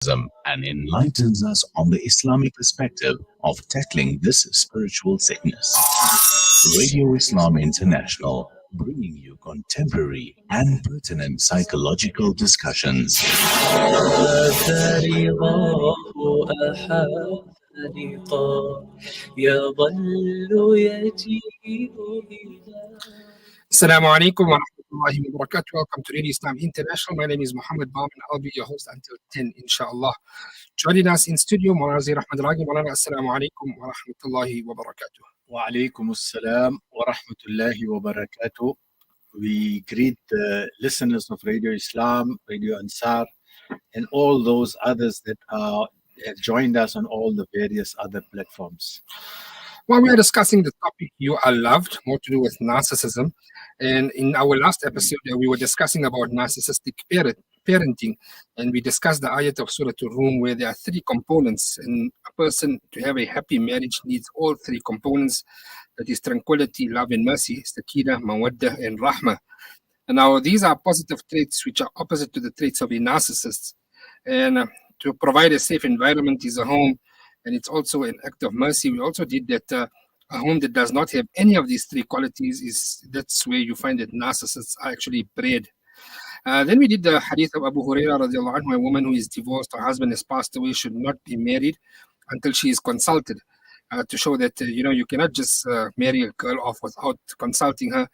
and enlightens us on the Islamic perspective of tackling this spiritual sickness. Radio Islam International, bringing you contemporary and pertinent psychological discussions. فرغاه أحانقا يظل يجيء إلى. Assalamu alaikum wa rahmatullahi wa barakatuh. Welcome to Radio Islam International. My name is Muhammad Bam and I'll be your host until 10, inshallah. Joining us in studio, Maulana Zaheer Raggie. Maulana, assalamu alaikum wa rahmatullahi wa barakatuh. Wa alaikum assalam wa rahmatullahi wa barakatuh. We greet the listeners of Radio Islam, Radio Ansar, and all those others that have joined us on all the various other platforms. Well, we are discussing the topic "You Are Loved," more to do with narcissism. And in our last episode, we were discussing about narcissistic parenting, and we discussed the ayat of Surah Ar-Rum, where there are three components, and a person to have a happy marriage needs all three components. That is tranquility, love, and mercy, sakina, mawadda, and rahmah. And now these are positive traits which are opposite to the traits of a narcissist. And to provide a safe environment is a home, and it's also an act of mercy. We also did that a home that does not have any of these three qualities that's where you find that narcissists are actually bred. Then we did the hadith of Abu Hurairah radiallahu anhu, a woman who is divorced, her husband has passed away, should not be married until she is consulted, to show that you cannot just marry a girl off without consulting her.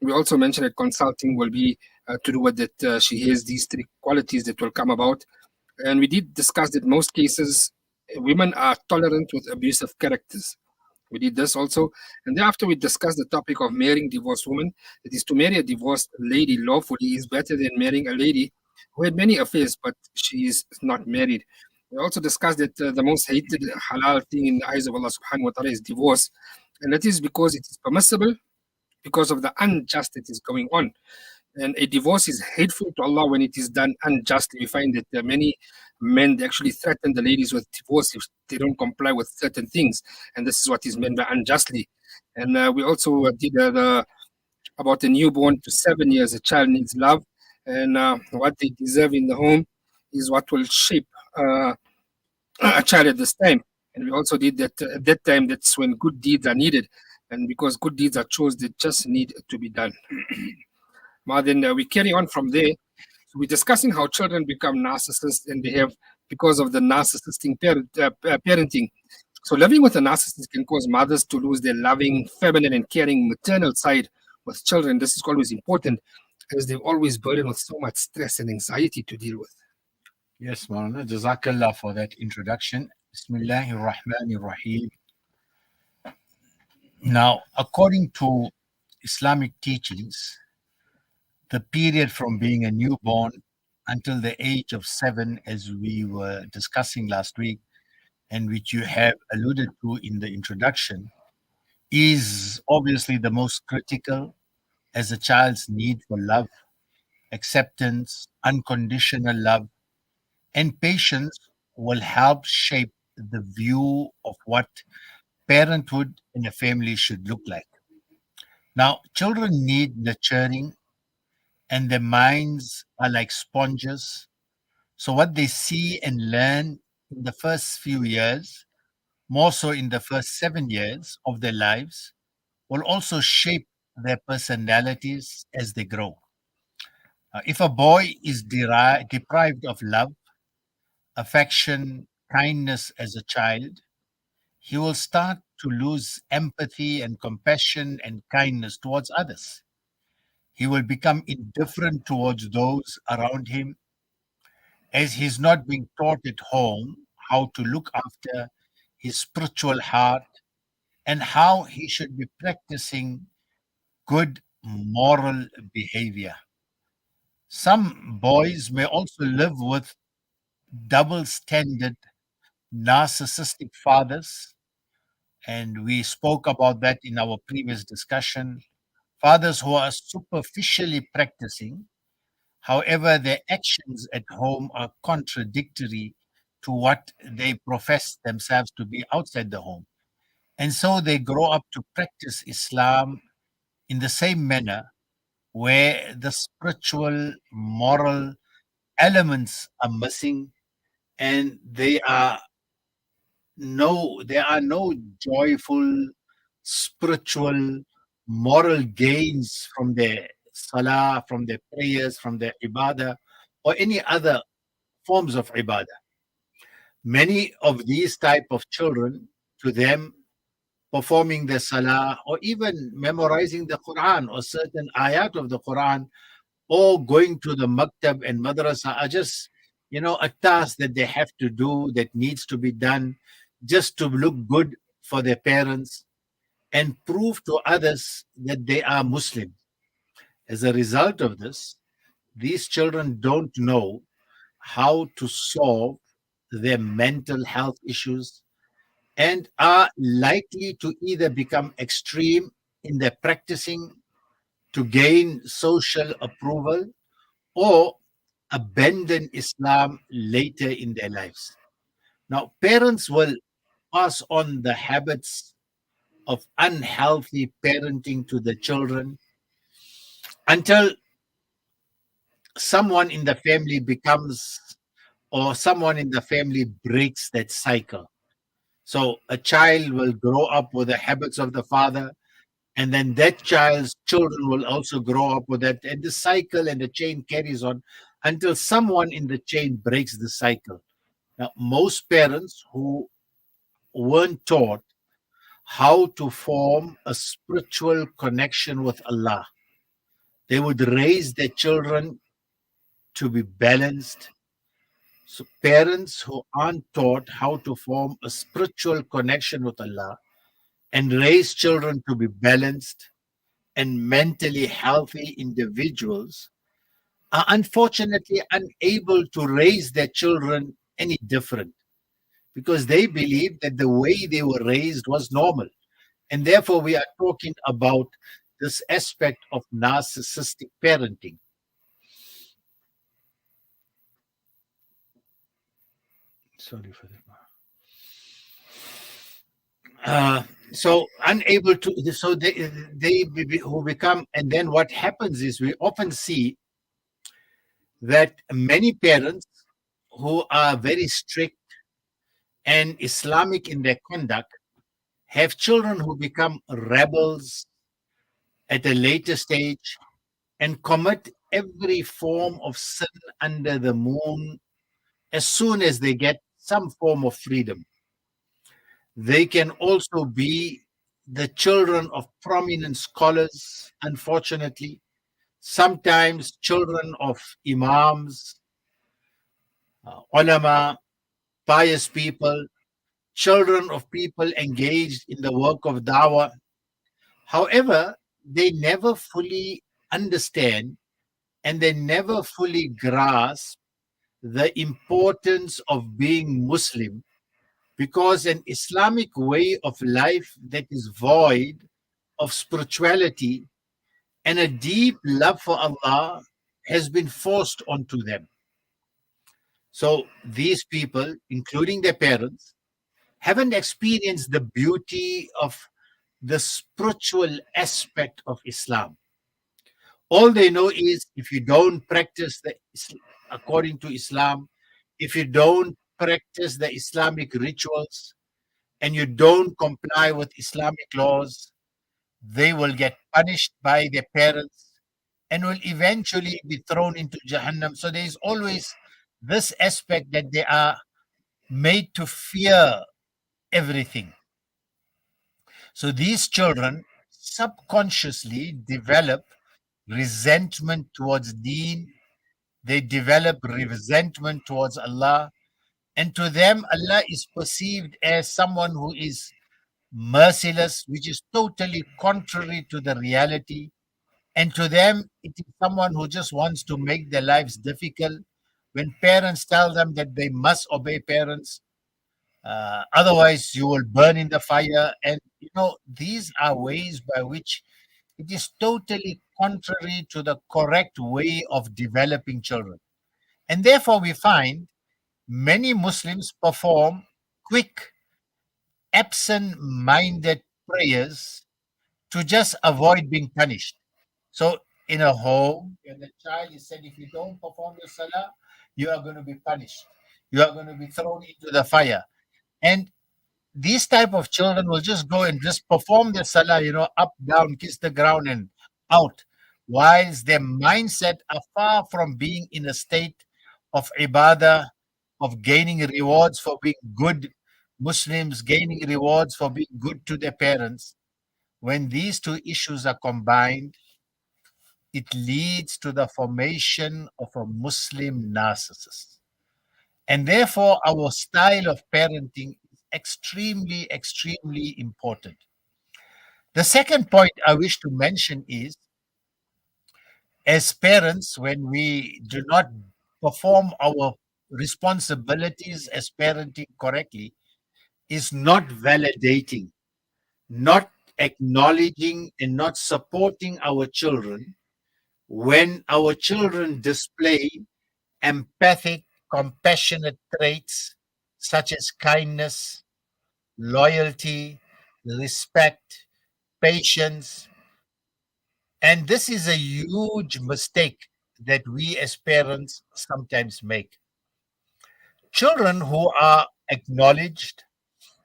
We also mentioned that consulting will be to do with that she has these three qualities that will come about. And we did discuss that most cases women are tolerant with abusive characters. We did this also. And thereafter we discussed the topic of marrying divorced women. It is to marry a divorced lady lawfully is better than marrying a lady who had many affairs but she is not married. We also discussed that the most hated halal thing in the eyes of Allah subhanahu wa ta'ala is divorce. And that is because it is permissible because of the unjust that is going on. And a divorce is hateful to Allah when it is done unjustly. We find that many men they actually threaten the ladies with divorce if they don't comply with certain things. And this is what is meant by unjustly. And we also did about a newborn to 7 years. A child needs love. And what they deserve in the home is what will shape a child at this time. And we also did that at that time, that's when good deeds are needed. And because good deeds are chose, they just need to be done. But then we carry on from there. So we're discussing how children become narcissists and they have because of the narcissistic parenting. So living with a narcissist can cause mothers to lose their loving, feminine, and caring maternal side with children. This is always important as they're always burdened with so much stress and anxiety to deal with. Yes, Maulana, Jazakallah for that introduction. Bismillahir Rahmanir Rahim. Now, according to Islamic teachings, the period from being a newborn until the age of 7, as we were discussing last week, and which you have alluded to in the introduction, is obviously the most critical as a child's need for love, acceptance, unconditional love, and patience will help shape the view of what parenthood in a family should look like. Now, children need nurturing and their minds are like sponges. So, what they see and learn in the first few years, more so in the first 7 years of their lives, will also shape their personalities as they grow. If a boy is deprived of love, affection, kindness as a child, he will start to lose empathy and compassion and kindness towards others. He will become indifferent towards those around him as he's not being taught at home how to look after his spiritual heart and how he should be practicing good moral behavior. Some boys may also live with double standard narcissistic fathers, and we spoke about that in our previous discussion. Fathers who are superficially practicing, however, their actions at home are contradictory to what they profess themselves to be outside the home. And so they grow up to practice Islam in the same manner, where the spiritual, moral elements are missing and there are no joyful spiritual moral gains from their salah, from their prayers, from their ibadah, or any other forms of ibadah. Many of these type of children, to them, performing the salah or even memorizing the Quran or certain ayat of the Quran or going to the maktab and madrasa are just, a task that they have to do, that needs to be done just to look good for their parents and prove to others that they are Muslim. As a result of this, these children don't know how to solve their mental health issues and are likely to either become extreme in their practicing to gain social approval or abandon Islam later in their lives. Now, parents will pass on the habits of unhealthy parenting to the children until someone in the family becomes or someone in the family breaks that cycle. So a child will grow up with the habits of the father, and then that child's children will also grow up with that, and the cycle and the chain carries on until someone in the chain breaks the cycle. Now, most parents who weren't taught how to form a spiritual connection with Allah, they would raise their children to be balanced. So parents who aren't taught how to form a spiritual connection with Allah and raise children to be balanced and mentally healthy individuals are unfortunately unable to raise their children any different because they believe that the way they were raised was normal. And therefore, we are talking about this aspect of narcissistic parenting. Sorry for that. So unable to, so who become, and then what happens is we often see that many parents who are very strict and Islamic in their conduct have children who become rebels at a later stage and commit every form of sin under the moon as soon as they get some form of freedom. They can also be the children of prominent scholars, unfortunately, sometimes children of imams, ulama, pious people, children of people engaged in the work of dawah. However, they never fully understand and they never fully grasp the importance of being Muslim because an Islamic way of life that is void of spirituality and a deep love for Allah has been forced onto them. So these people, including their parents, haven't experienced the beauty of the spiritual aspect of Islam. All they know is if you don't practice according to Islam, if you don't practice the Islamic rituals, and you don't comply with Islamic laws, they will get punished by their parents and will eventually be thrown into Jahannam. So there is always this aspect that they are made to fear everything. So these children subconsciously develop resentment towards Deen, they develop resentment towards Allah, and to them, Allah is perceived as someone who is merciless, which is totally contrary to the reality. And to them, it is someone who just wants to make their lives difficult. When parents tell them that they must obey parents, otherwise you will burn in the fire. And these are ways by which it is totally contrary to the correct way of developing children. And therefore, we find many Muslims perform quick, absent minded prayers to just avoid being punished. So, in a home, when the child is said, if you don't perform your salah, you are going to be punished. You are going to be thrown into the fire. And these type of children will just go and just perform their salah, up, down, kiss the ground and out, whilst their mindset are far from being in a state of ibadah, of gaining rewards for being good Muslims, gaining rewards for being good to their parents. When these two issues are combined, it leads to the formation of a Muslim narcissist. And therefore, our style of parenting is extremely, extremely important. The second point I wish to mention is, as parents, when we do not perform our responsibilities as parenting correctly, is not validating, not acknowledging, and not supporting our children when our children display empathic, compassionate traits such as kindness, loyalty, respect, patience. And this is a huge mistake that we as parents sometimes make. Children who are acknowledged,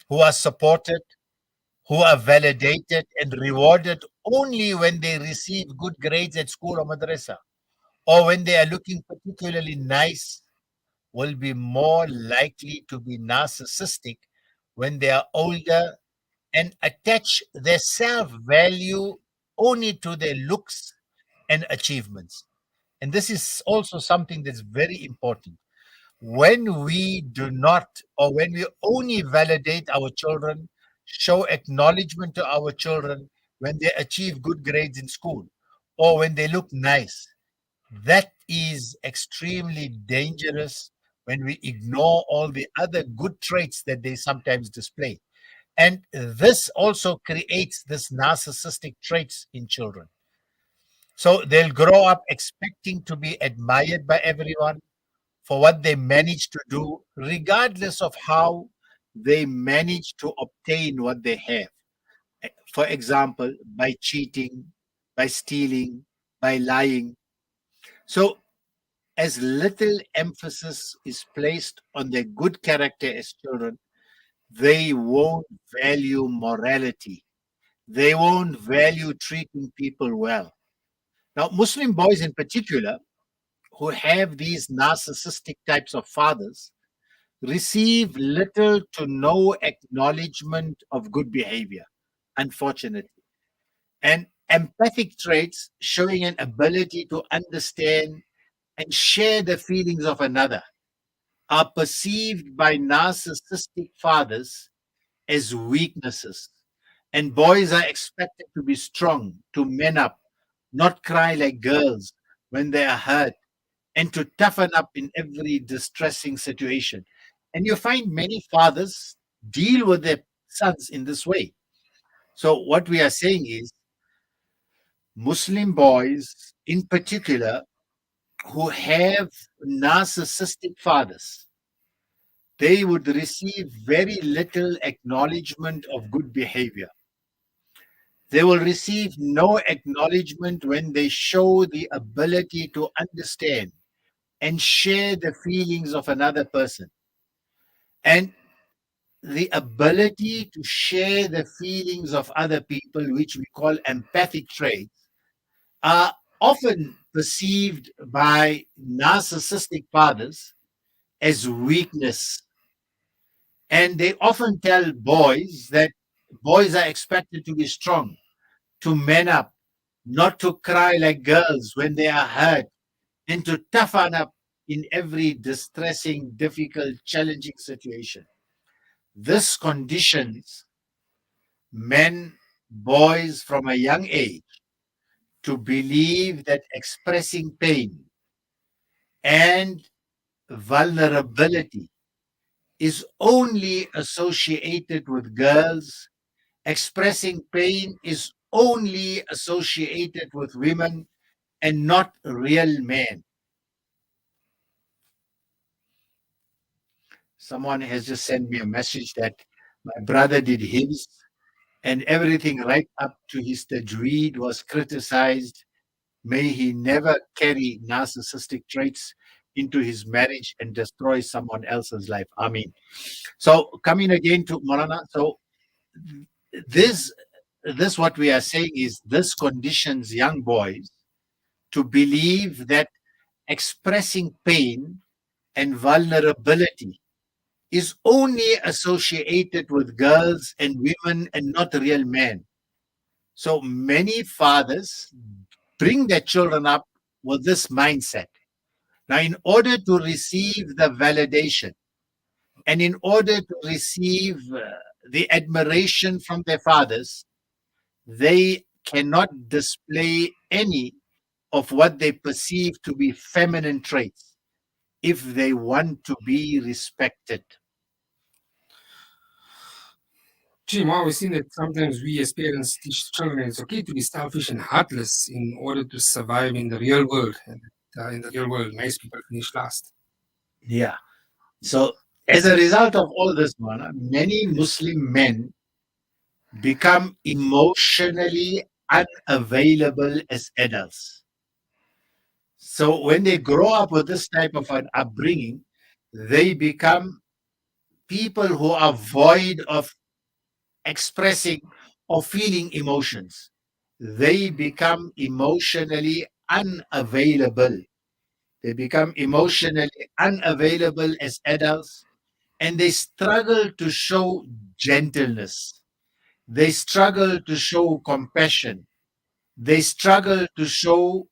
who are supported, who are validated and rewarded only when they receive good grades at school or madrasa, or when they are looking particularly nice, will be more likely to be narcissistic when they are older and attach their self value only to their looks and achievements. And this is also something that's very important. When we do not, or when we only validate our children, show acknowledgement to our children when they achieve good grades in school or when they look nice, that is extremely dangerous when we ignore all the other good traits that they sometimes display. And this also creates this narcissistic traits in children. So they'll grow up expecting to be admired by everyone for what they manage to do, regardless of how they manage to obtain what they have. For example, by cheating, by stealing, by lying. So as little emphasis is placed on their good character as children, they won't value morality. They won't value treating people well. Now, Muslim boys in particular, who have these narcissistic types of fathers, receive little to no acknowledgement of good behavior, unfortunately. And empathic traits, showing an ability to understand and share the feelings of another, are perceived by narcissistic fathers as weaknesses. And boys are expected to be strong, to man up, not cry like girls when they are hurt, and to toughen up in every distressing situation. And you find many fathers deal with their sons in this way. So, what we are saying is, Muslim boys in particular who have narcissistic fathers, they would receive very little acknowledgement of good behavior. They will receive no acknowledgement when they show the ability to understand and share the feelings of another person. And the ability to share the feelings of other people, which we call empathic traits, are often perceived by narcissistic fathers as weakness. And they often tell boys that boys are expected to be strong, to man up, not to cry like girls when they are hurt, and to toughen up in every distressing, difficult, challenging situation. This conditions men, boys from a young age to believe that expressing pain and vulnerability is only associated with girls. Expressing pain is only associated with women and not real men. Someone has just sent me a message that my brother did his, and everything right up to his tajweed was criticized. May he never carry narcissistic traits. into his marriage and destroy someone else's life. I mean, so coming again to Marana, so this this what we are saying is this conditions young boys to believe that expressing pain and vulnerability is only associated with girls and women and not real men. So many fathers bring their children up with this mindset. Now, in order to receive the validation and in order to receive the admiration from their fathers, they cannot display any of what they perceive to be feminine traits if they want to be respected. Jim, I always seen that sometimes we as parents teach children it's okay to be selfish and heartless in order to survive in the real world. And in the real world, nice people finish last. Yeah. So, as a result of all this, Mana, many Muslim men become emotionally unavailable as adults. So, when they grow up with this type of an upbringing, they become people who are void of expressing or feeling emotions. They become emotionally unavailable. They become emotionally unavailable as adults and they struggle to show gentleness. They struggle to show compassion. They struggle to show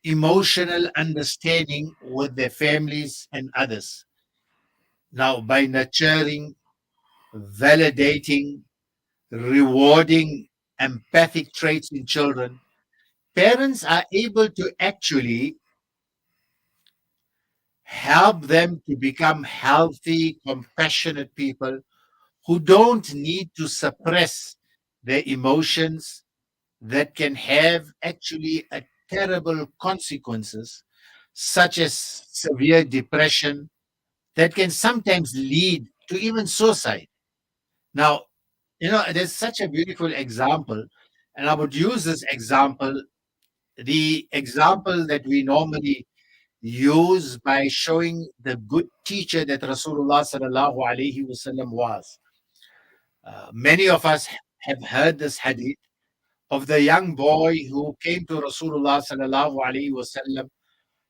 emotional understanding with their families and others. Now, by nurturing, validating, rewarding empathic traits in children, parents are able to actually help them to become healthy, compassionate people who don't need to suppress their emotions that can have actually a terrible consequences, such as severe depression, that can sometimes lead to even suicide. Now, there's such a beautiful example, and I would use this example, the example that we normally use by showing the good teacher that Rasulullah sallallahu alaihi wasallam was. Many of us have heard this hadith of the young boy who came to Rasulullah sallallahu alaihi wasallam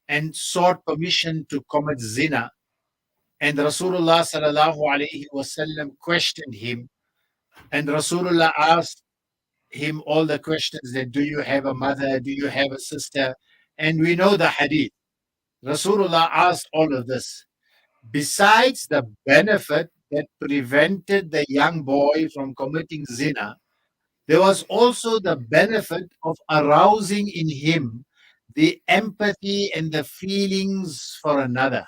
and sought permission to commit zina. And Rasulullah sallallahu alaihi wasallam questioned him, and Rasulullah asked him all the questions that do you have a mother, do you have a sister, and we know the hadith. Rasulullah asked all of this. Besides the benefit that prevented the young boy from committing zina, there was also the benefit of arousing in him the empathy and the feelings for another.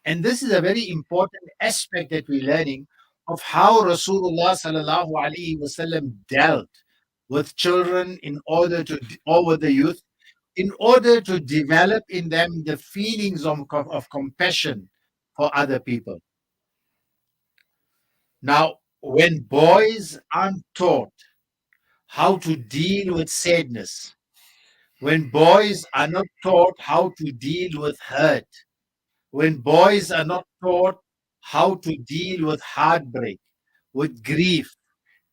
And this is a very important aspect that we're learning of how Rasulullah sallallahu alaihi wasallam dealt with children in order to, or with the youth, in order to develop in them the feelings of compassion for other people. Now, when boys aren't taught how to deal with sadness, when boys are not taught how to deal with hurt, when boys are not taught how to deal with heartbreak, with grief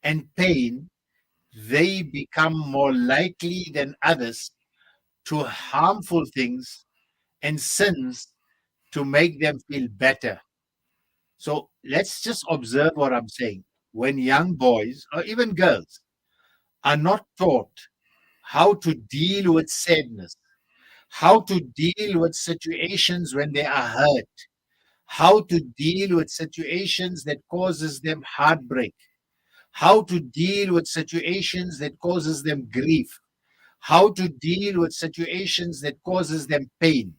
and pain, they become more likely than others to harmful things and sins to make them feel better. So let's just observe what I'm saying. When young boys or even girls are not taught how to deal with sadness, how to deal with situations when they are hurt, how to deal with situations that causes them heartbreak, how to deal with situations that causes them grief, how to deal with situations that causes them pain,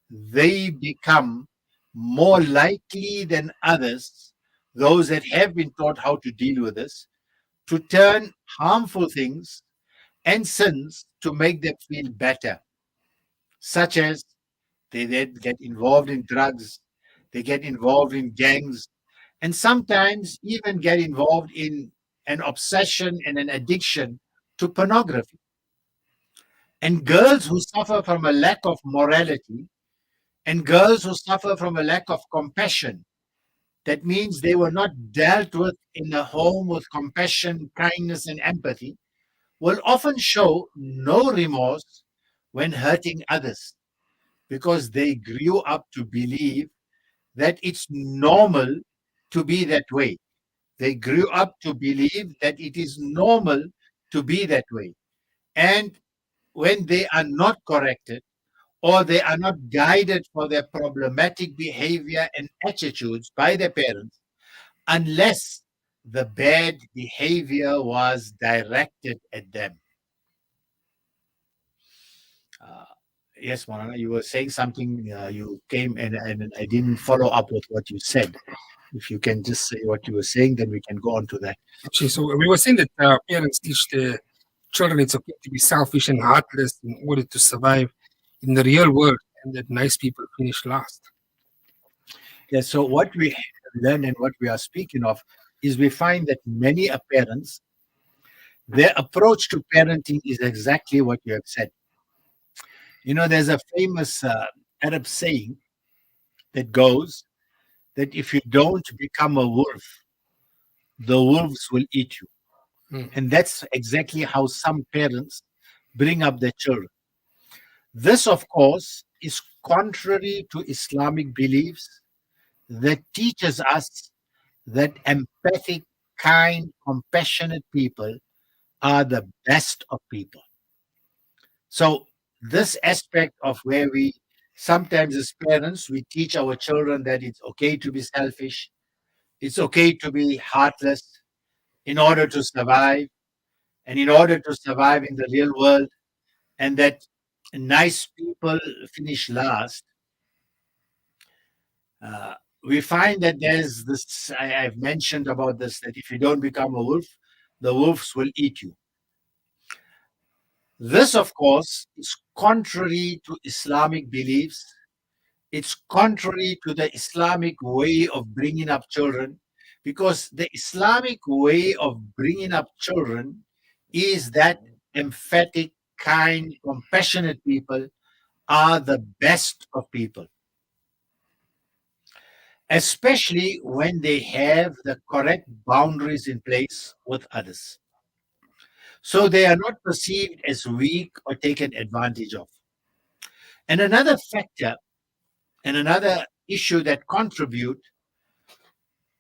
they become more likely than others, those that have been taught how to deal with this, to turn harmful things and sins to make them feel better, such as they then get involved in drugs, they get involved in gangs, and sometimes even get involved in an obsession and an addiction to pornography. And girls who suffer from a lack of morality and girls who suffer from a lack of compassion. That means they were not dealt with in a home with compassion, kindness, and empathy, will often show no remorse when hurting others because they grew up to believe that it's normal to be that way. They grew up to believe that it is normal to be that way. And when they are not corrected or they are not guided for their problematic behavior and attitudes by their parents, unless the bad behavior was directed at them. Uh, yes, Marana, you were saying something. You came and I didn't follow up with what you said. If you can just say what you were saying, then we can go on to that. Actually, so we were saying that parents teach their children it's okay to be selfish and heartless in order to survive in the real world, and that nice people finish last. Yeah, so what we learn and what we are speaking of is we find that many parents, their approach to parenting is exactly what you have said. You know, there's a famous Arab saying that goes that if you don't become a wolf, the wolves will eat you. Mm. And that's exactly how some parents bring up their children. This, of course, is contrary to Islamic beliefs that teaches us that empathic, kind, compassionate people are the best of people. So, this aspect of where we sometimes, as parents, we teach our children that it's okay to be selfish, it's okay to be heartless in order to survive, and in order to survive in the real world, and that nice people finish last. Uh, we find that there's this, I've mentioned about this, that if you don't become a wolf, the wolves will eat you. This, of course, is contrary to Islamic beliefs. It's contrary to the Islamic way of bringing up children because the Islamic way of bringing up children is that emphatic, kind, compassionate people are the best of people, especially when they have the correct boundaries in place with others. So they are not perceived as weak or taken advantage of. And another factor and another issue that contribute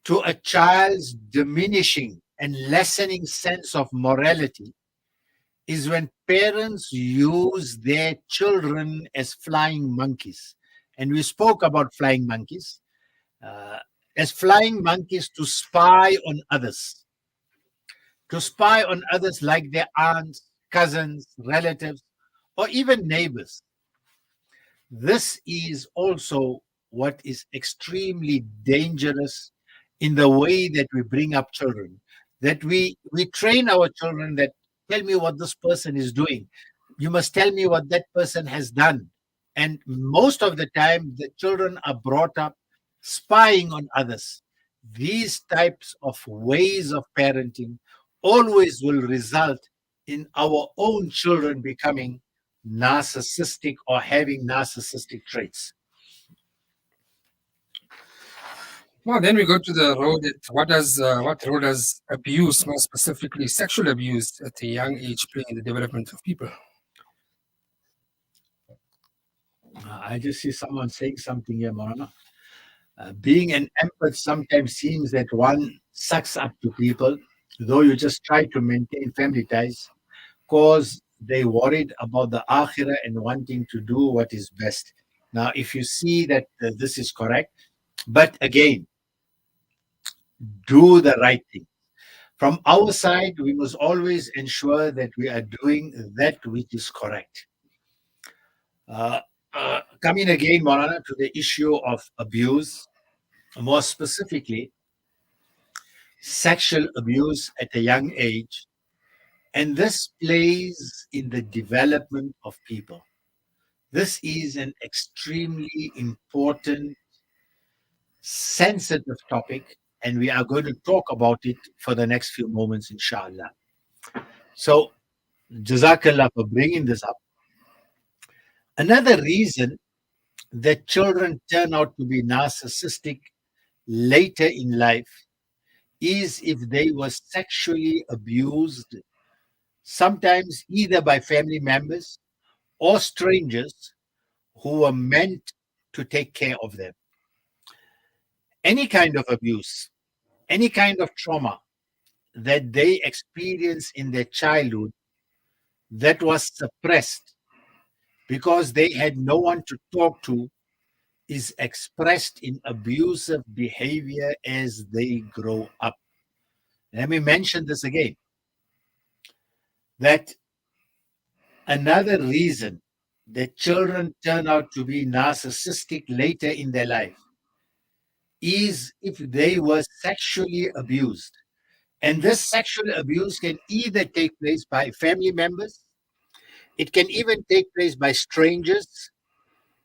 to a child's diminishing and lessening sense of morality is when parents use their children as flying monkeys. And we spoke about flying monkeys uh, as flying monkeys to spy on others like their aunts, cousins, relatives, or even neighbors. This is also what is extremely dangerous in the way that we bring up children. That we train our children that tell me what this person is doing. You must tell me what that person has done. And most of the time, the children are brought up spying on others. These types of ways of parenting always will result in our own children becoming narcissistic or having narcissistic traits. Well, then we go to the road. What role does abuse, more specifically sexual abuse, at a young age play in the development of people? I just see someone saying something here, Morana. Being an empath sometimes seems that one sucks up to people, though you just try to maintain family ties, because they worried about the akhirah and wanting to do what is best. Now, if you see that this is correct, but again, do the right thing. From our side, we must always ensure that we are doing that which is correct. Uh, Coming again, Marana, to the issue of abuse, more specifically, sexual abuse at a young age, and this plays in the development of people. This is an extremely important, sensitive topic, and we are going to talk about it for the next few moments, inshallah. So, Jazakallah for bringing this up. Another reason that children turn out to be narcissistic later in life is if they were sexually abused, sometimes either by family members or strangers who were meant to take care of them. Any kind of abuse, any kind of trauma that they experience in their childhood that was suppressed because they had no one to talk to is expressed in abusive behavior as they grow up. Let me mention this again, that another reason that children turn out to be narcissistic later in their life is if they were sexually abused. And this sexual abuse can either take place by family members, it can even take place by strangers,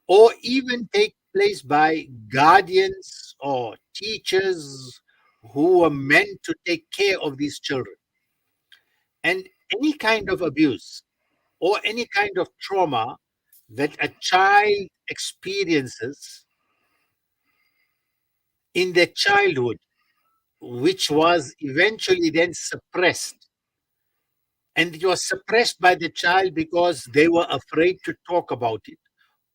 or even take place by guardians or teachers who were meant to take care of these children. And any kind of abuse or any kind of trauma that a child experiences in their childhood, which was eventually then suppressed. And it was suppressed by the child because they were afraid to talk about it,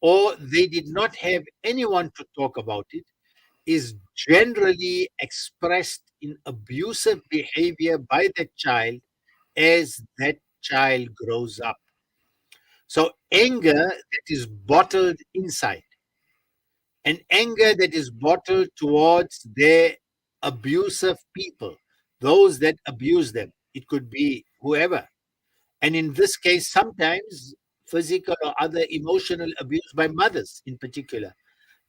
or they did not have anyone to talk about it, is generally expressed in abusive behavior by the child as that child grows up. So, anger that is bottled inside, and anger that is bottled towards their abusive people, those that abuse them. It could be whoever. And in this case, sometimes physical or other emotional abuse by mothers in particular.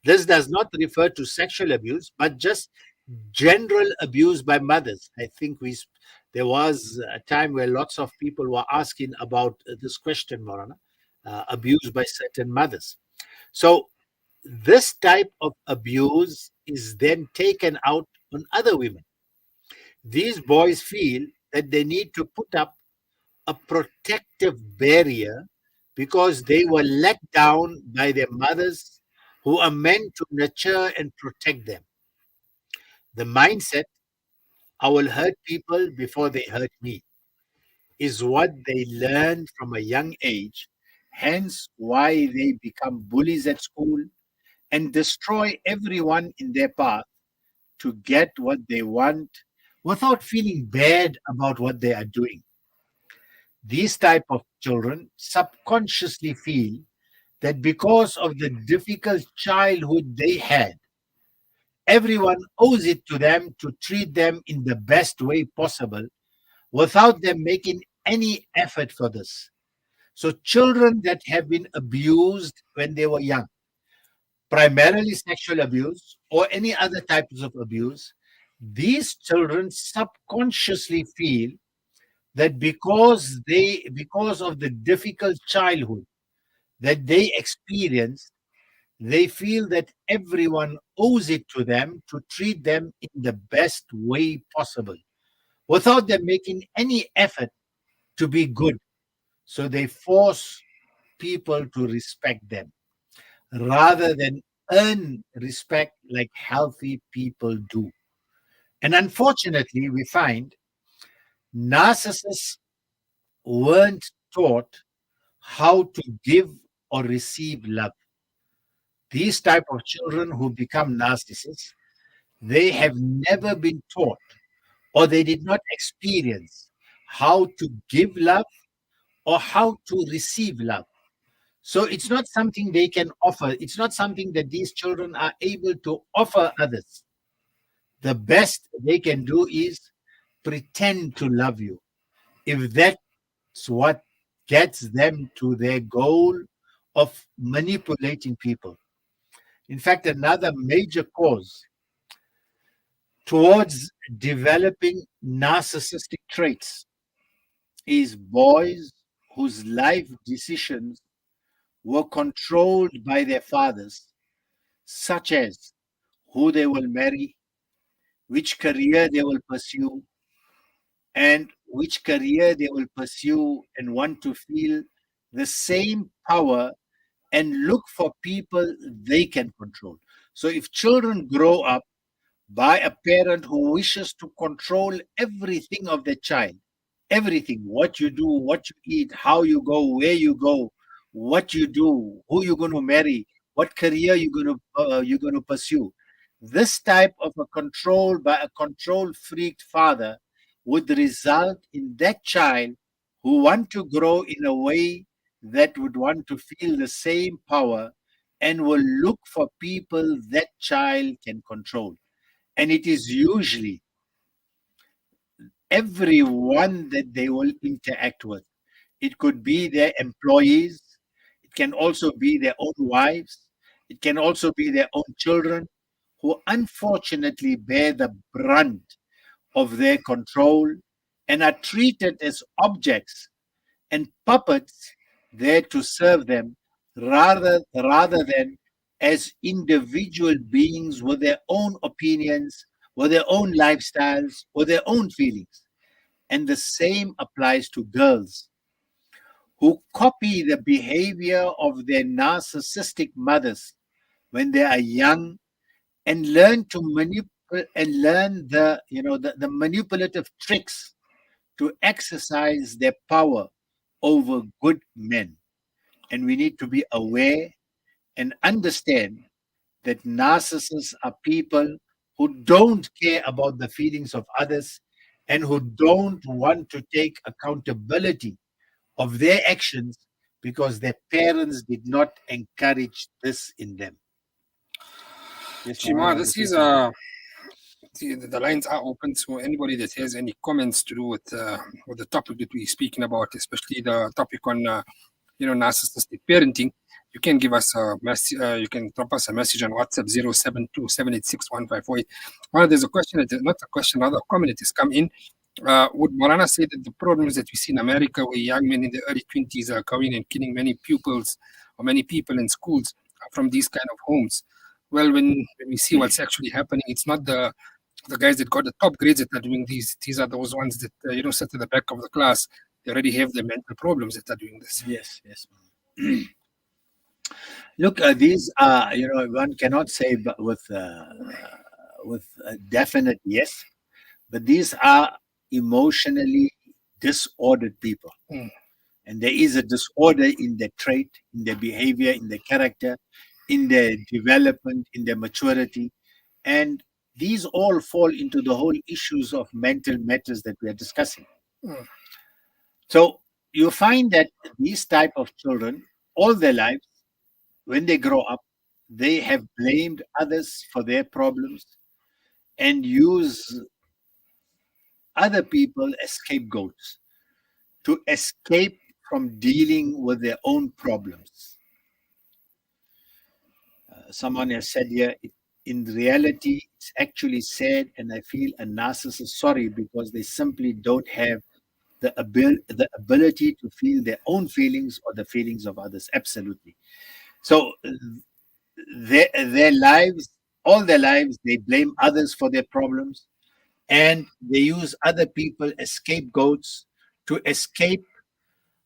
This does not refer to sexual abuse, but just general abuse by mothers. I think there was a time where lots of people were asking about this question, Morana, abuse by certain mothers. So this type of abuse is then taken out on other women. These boys feel that they need to put up a protective barrier because they were let down by their mothers who are meant to nurture and protect them. The mindset, I will hurt people before they hurt me, is what they learn from a young age, hence why they become bullies at school and destroy everyone in their path to get what they want without feeling bad about what they are doing. These type of children subconsciously feel that because of the difficult childhood they had, everyone owes it to them to treat them in the best way possible without them making any effort for this. So, children that have been abused when they were young, primarily sexual abuse or any other types of abuse, these children subconsciously feel that because of the difficult childhood that they experienced, they feel that everyone owes it to them to treat them in the best way possible without them making any effort to be good. So they force people to respect them rather than earn respect like healthy people do. And unfortunately, we find narcissists weren't taught how to give or receive love. These type of children who become narcissists, they have never been taught or they did not experience how to give love or how to receive love. So it's not something they can offer. It's not something that these children are able to offer others. The best they can do is pretend to love you. If that's what gets them to their goal of manipulating people. In fact, another major cause towards developing narcissistic traits is boys whose life decisions were controlled by their fathers, such as who they will marry, which career they will pursue, and which career they will pursue and want to feel the same power and look for people they can control. So if children grow up by a parent who wishes to control everything of the child, everything, what you do, what you eat, how you go, where you go, what you do, who you're going to marry, what career you're going to pursue. This type of a control by a control freaked father would result in that child who want to grow in a way that would want to feel the same power and will look for people that child can control. And it is usually everyone that they will interact with. It could be their employees, it can also be their own wives, it can also be their own children who unfortunately bear the brunt of their control and are treated as objects and puppets there to serve them rather than as individual beings with their own opinions, with their own lifestyles, with their own feelings. And the same applies to girls who copy the behavior of their narcissistic mothers when they are young and learn to manipulate and learn the manipulative tricks to exercise their power over good men. And we need to be aware and understand that narcissists are people who don't care about the feelings of others and who don't want to take accountability of their actions because their parents did not encourage this in them. Yes, Mohan, Shima, want to this say is something? the lines are open to anybody that has any comments to do with the topic that we're speaking about, especially the topic on narcissistic parenting. You can give us a message. You can drop us a message on WhatsApp 072-786-1548. Well, there's a question, not a question, rather a comment that has come in. Would Morana say that the problems that we see in America, where young men in the early 20s are going and killing many pupils or many people in schools, are from these kind of homes? Well, when we see what's actually happening, it's not the guys that got the top grades that are doing these. These are those ones that sit at the back of the class. They already have the mental problems that are doing this. Yes, yes. Look, these are, one cannot say but with a definite yes, but these are emotionally disordered people. Mm. And there is a disorder in their trait, in their behavior, in their character, in their development, in their maturity. And these all fall into the whole issues of mental matters that we are discussing. Mm. So you find that these type of children, all their lives, when they grow up, they have blamed others for their problems and use other people as scapegoats to escape from dealing with their own problems. Someone has said here, in reality, it's actually sad, and I feel a narcissist sorry because they simply don't have the ability to feel their own feelings or the feelings of others. Absolutely. So their lives, all their lives, they blame others for their problems, and they use other people as scapegoats to escape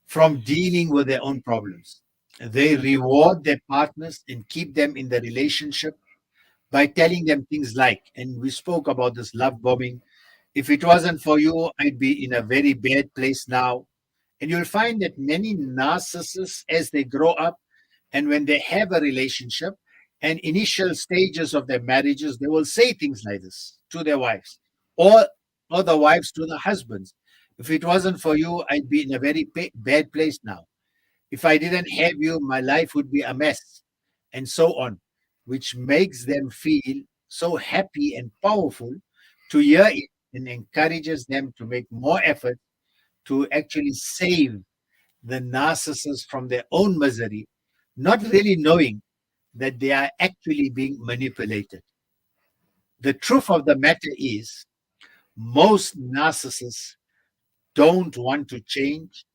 from dealing with their own problems. They reward their partners and keep them in the relationship by telling them things like, and we spoke about this love bombing, if it wasn't for you, I'd be in a very bad place now. And you'll find that many narcissists, as they grow up and when they have a relationship and initial stages of their marriages, they will say things like this to their wives or the wives to the husbands. If it wasn't for you, I'd be in a very bad place now. If I didn't have you, my life would be a mess, and so on, which makes them feel so happy and powerful to hear it and encourages them to make more effort to actually save the narcissist from their own misery, not really knowing that they are actually being manipulated. The truth of the matter is, most narcissists don't want to change,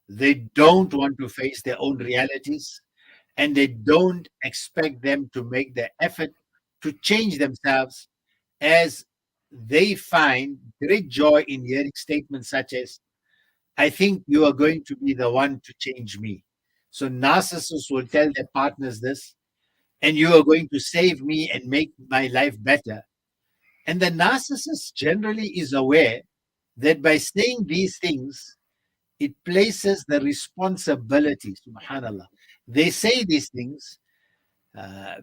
they don't want to face their own realities, and they don't expect them to make the effort to change themselves, as they find great joy in hearing statements such as, I think you are going to be the one to change me. So narcissists will tell their partners this, and you are going to save me and make my life better. And the narcissist generally is aware that by saying these things, it places the responsibility, subhanallah. They say these things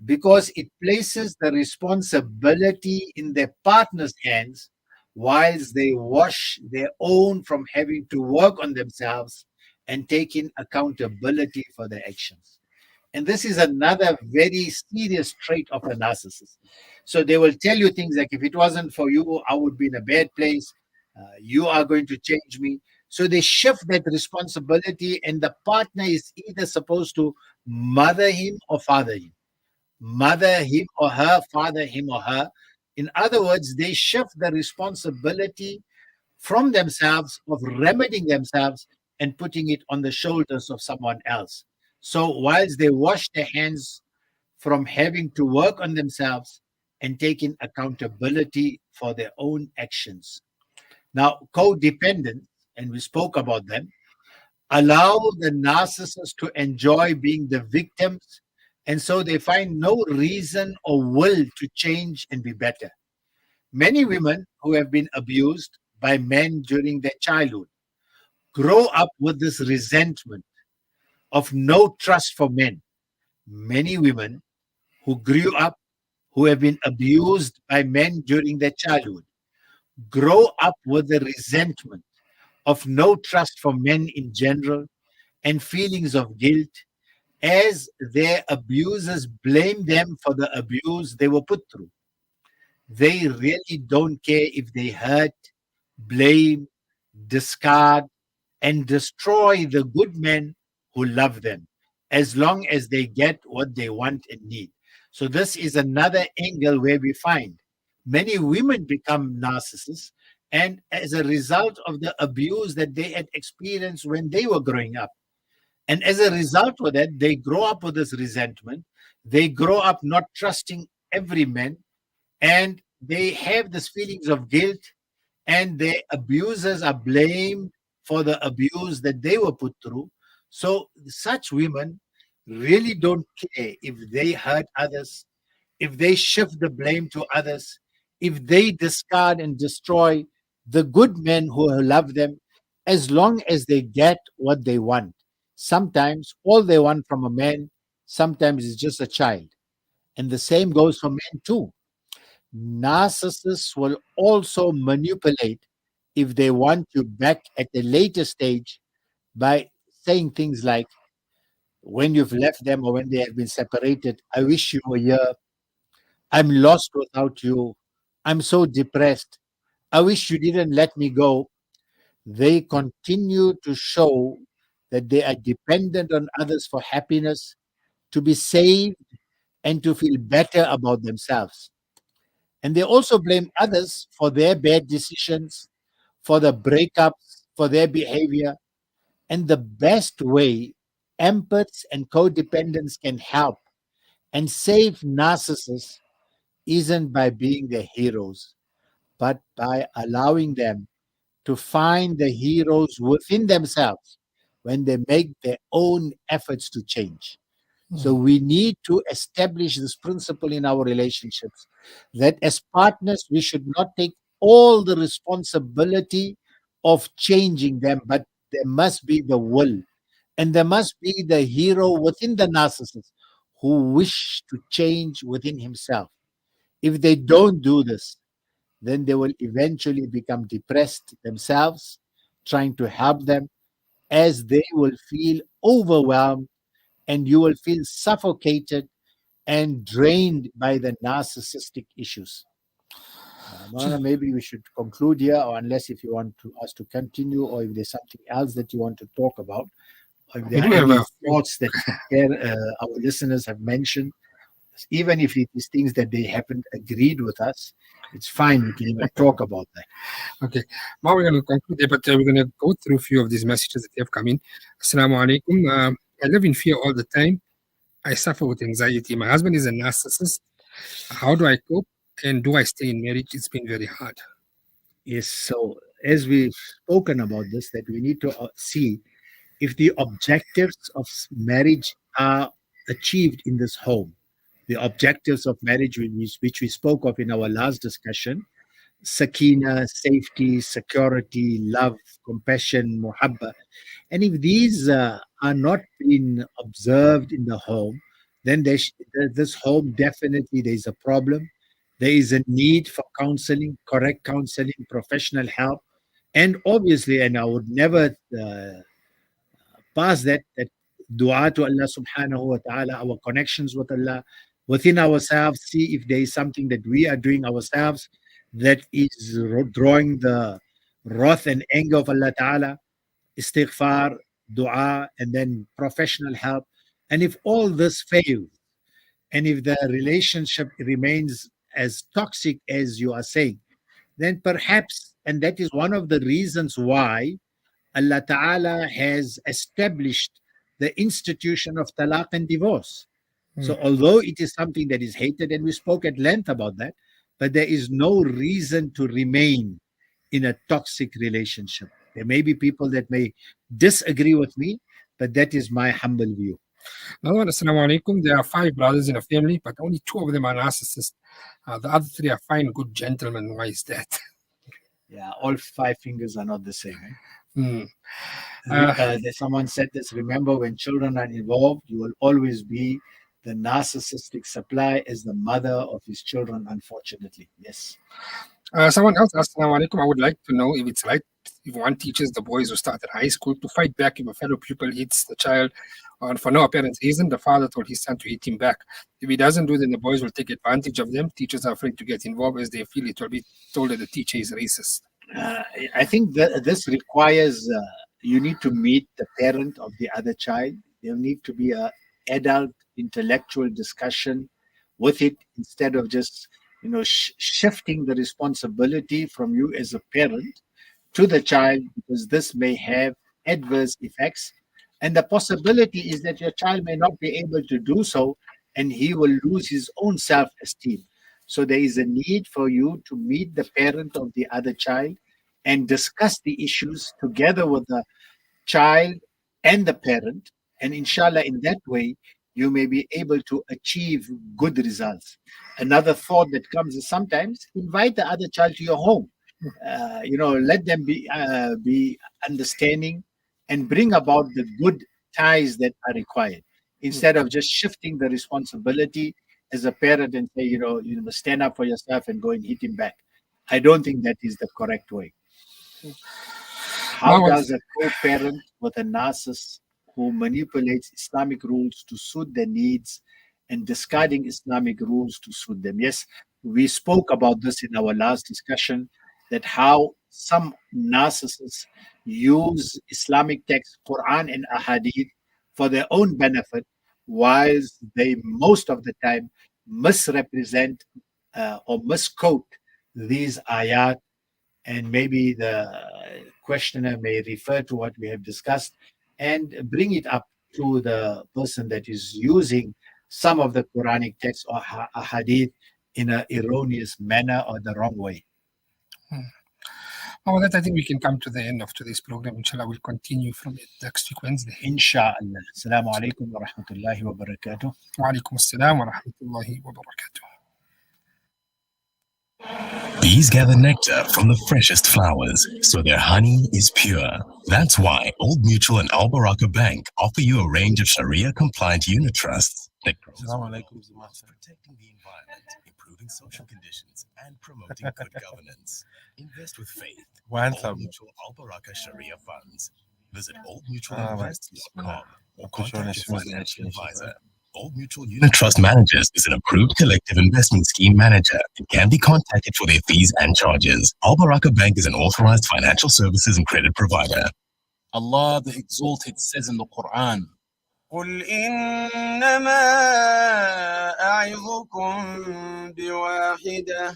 because it places the responsibility in their partner's hands whilst they wash their own from having to work on themselves and taking accountability for their actions. And this is another very serious trait of a narcissist. So they will tell you things like, if it wasn't for you, I would be in a bad place. You are going to change me. So they shift that responsibility, and the partner is either supposed to mother him or father him, mother him or her, father him or her. In other words, they shift the responsibility from themselves of remedying themselves and putting it on the shoulders of someone else. So, whilst they wash their hands from having to work on themselves and taking accountability for their own actions. Now, codependent, and we spoke about them, allow the narcissist to enjoy being the victims, and so they find no reason or will to change and be better. Many women who have been abused by men during their childhood grow up with this resentment of no trust for men. Many women who grew up who have been abused by men during their childhood grow up with the resentment of no trust for men in general and feelings of guilt as their abusers blame them for the abuse they were put through. They really don't care if they hurt, blame, discard, and destroy the good men who love them as long as they get what they want and need. So, this is another angle where we find many women become narcissists, and as a result of the abuse that they had experienced when they were growing up. And as a result of that, they grow up with this resentment. They grow up not trusting every man, and they have this feelings of guilt, and their abusers are blamed for the abuse that they were put through. So such women really don't care if they hurt others, if they shift the blame to others, if they discard and destroy the good men who love them, as long as they get what they want. Sometimes all they want from a man, sometimes is just a child. And the same goes for men too. Narcissists will also manipulate if they want you back at a later stage by saying things like, when you've left them or when they have been separated, I wish you were here. I'm lost without you. I'm so depressed. I wish you didn't let me go. They continue to show that they are dependent on others for happiness, to be saved, and to feel better about themselves. And they also blame others for their bad decisions, for the breakups, for their behavior. And the best way empaths and codependents can help and save narcissists isn't by being their heroes, but by allowing them to find the heroes within themselves when they make their own efforts to change. So we need to establish this principle in our relationships that as partners, we should not take all the responsibility of changing them, but there must be the will and there must be the hero within the narcissist who wish to change within himself. If they don't do this, then they will eventually become depressed themselves, trying to help them, as they will feel overwhelmed and you will feel suffocated and drained by the narcissistic issues. Maulana, maybe we should conclude here, or unless if you want to us to continue, or if there's something else that you want to talk about, or if We there do are have any a thoughts that our listeners have mentioned, even if it is things that they haven't agreed with us, it's fine. We can even talk about that. okay. Now we're going to conclude here, but we're going to go through a few of these messages that have come in. Assalamu alaikum. I live in fear all the time. I suffer with anxiety. My husband is a narcissist. How do I cope? And do I stay in marriage? It's been very hard. Yes. So as we've spoken about this, that we need to see if the objectives of marriage are achieved in this home, the objectives of marriage which we spoke of in our last discussion, sakina, safety, security, love, compassion, muhabba. And if these are not being observed in the home, then this home definitely there's a problem. There is a need for counseling, correct counseling, professional help, and obviously, and I would never pass that dua to Allah subhanahu wa ta'ala, our connections with Allah, within ourselves, see if there is something that we are doing ourselves that is drawing the wrath and anger of Allah ta'ala, istighfar, dua, and then professional help. And if all this fails, and if the relationship remains as toxic as you are saying, then perhaps, and that is one of the reasons why Allah Ta'ala has established the institution of talaq and divorce. So, although it is something that is hated, and we spoke at length about that, but there is no reason to remain in a toxic relationship. There may be people that may disagree with me, but that is my humble view. Another one, Assalamu alaikum. There are 5 brothers in a family, but only 2 of them are narcissists. The other 3 are fine, good gentlemen. Why is that? Yeah, all 5 fingers are not the same. Hmm. Someone said this, remember when children are involved, you will always be the narcissistic supply as the mother of his children, unfortunately. Yes. Someone else asked, Assalamu alaikum. I would like to know if it's right if one teaches the boys who start at high school to fight back if a fellow pupil hits the child for no apparent reason. The father told his son to hit him back. If he doesn't do, then the boys will take advantage of them. Teachers are afraid to get involved as they feel it will be told that the teacher is racist. I think that this requires you need to meet the parent of the other child. There need to be a adult intellectual discussion with it instead of just shifting the responsibility from you as a parent to the child, because this may have adverse effects, and the possibility is that your child may not be able to do so and he will lose his own self-esteem. So there is a need for you to meet the parent of the other child and discuss the issues together with the child and the parent. And inshallah, in that way, you may be able to achieve good results. Another thought that comes is sometimes invite the other child to your home. Let them be understanding and bring about the good ties that are required instead of just shifting the responsibility as a parent and say, you must stand up for yourself and go and hit him back. I don't think that is the correct way. How does a co-parent with a narcissist who manipulates Islamic rules to suit their needs and discarding Islamic rules to suit them? Yes, we spoke about this in our last discussion, that how some narcissists use Islamic texts, Quran and Ahadith, for their own benefit, whilst they most of the time misrepresent or misquote these ayat. And maybe the questioner may refer to what we have discussed and bring it up to the person that is using some of the Quranic text or hadith in an erroneous manner or the wrong way. With that, I think we can come to the end of today's program. Inshallah, we'll continue from it next week, Wednesday. Inshallah. Assalamu alaikum wa rahmatullahi wa barakatuh. Wa alaikum assalam wa rahmatullahi wa barakatuh. Bees gather nectar from the freshest flowers, so their honey is pure. That's why Old Mutual and Al Baraka Bank offer you a range of Sharia-compliant unit trusts that protecting the environment, improving social conditions, and promoting good governance. Invest with faith. Old Mutual Al Baraka Sharia Funds. Visit oldmutualinvest.com or contact your financial advisor. Old Mutual Unit Trust Managers is an approved collective investment scheme manager and can be contacted for their fees and charges. Al Baraka Bank is an authorized financial services and credit provider. Allah the Exalted says in the Quran, قل إنما أعظكم بواحدة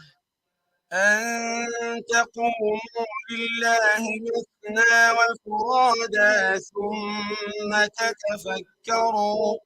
أن تقوموا لله مثنى وفرادى ثم تتفكروا